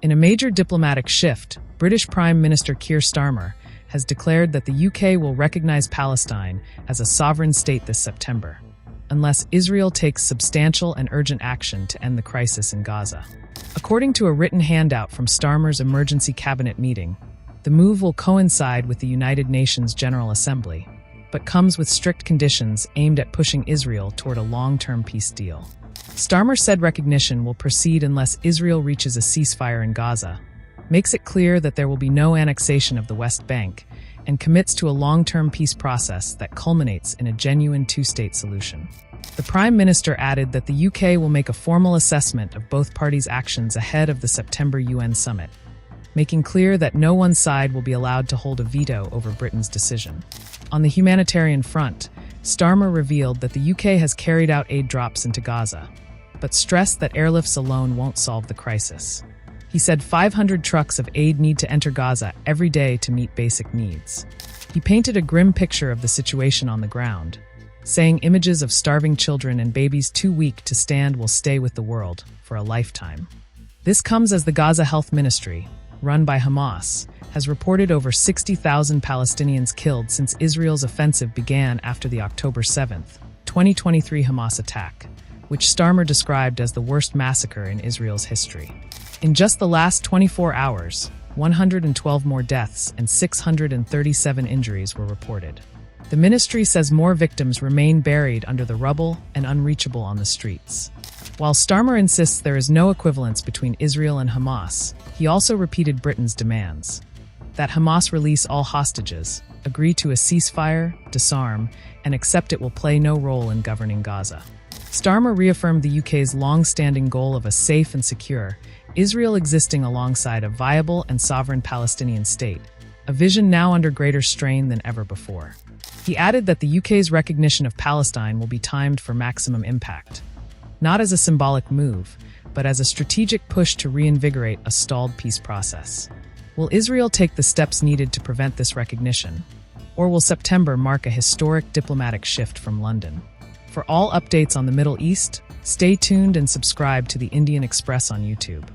In a major diplomatic shift, British Prime Minister Keir Starmer has declared that the UK will recognize Palestine as a sovereign state this September, unless Israel takes substantial and urgent action to end the crisis in Gaza. According to a written handout from Starmer's emergency cabinet meeting, the move will coincide with the United Nations General Assembly, but comes with strict conditions aimed at pushing Israel toward a long-term peace deal. Starmer said recognition will proceed unless Israel reaches a ceasefire in Gaza, makes it clear that there will be no annexation of the West Bank, and commits to a long-term peace process that culminates in a genuine two-state solution. The Prime Minister added that the UK will make a formal assessment of both parties' actions ahead of the September UN summit, making clear that no one side will be allowed to hold a veto over Britain's decision. On the humanitarian front, Starmer revealed that the UK has carried out aid drops into Gaza, but stressed that airlifts alone won't solve the crisis. He said 500 trucks of aid need to enter Gaza every day to meet basic needs. He painted a grim picture of the situation on the ground, saying images of starving children and babies too weak to stand will stay with the world for a lifetime. This comes as the Gaza Health Ministry, run by Hamas, has reported over 60,000 Palestinians killed since Israel's offensive began after the October 7, 2023 Hamas attack, which Starmer described as the worst massacre in Israel's history. In just the last 24 hours, 112 more deaths and 637 injuries were reported. The ministry says more victims remain buried under the rubble and unreachable on the streets. While Starmer insists there is no equivalence between Israel and Hamas, he also repeated Britain's demands: that Hamas release all hostages, agree to a ceasefire, disarm, and accept it will play no role in governing Gaza. Starmer reaffirmed the UK's long-standing goal of a safe and secure Israel existing alongside a viable and sovereign Palestinian state, a vision now under greater strain than ever before. He added that the UK's recognition of Palestine will be timed for maximum impact, not as a symbolic move, but as a strategic push to reinvigorate a stalled peace process. Will Israel take the steps needed to prevent this recognition? Or will September mark a historic diplomatic shift from London? For all updates on the Middle East, stay tuned and subscribe to the Indian Express on YouTube.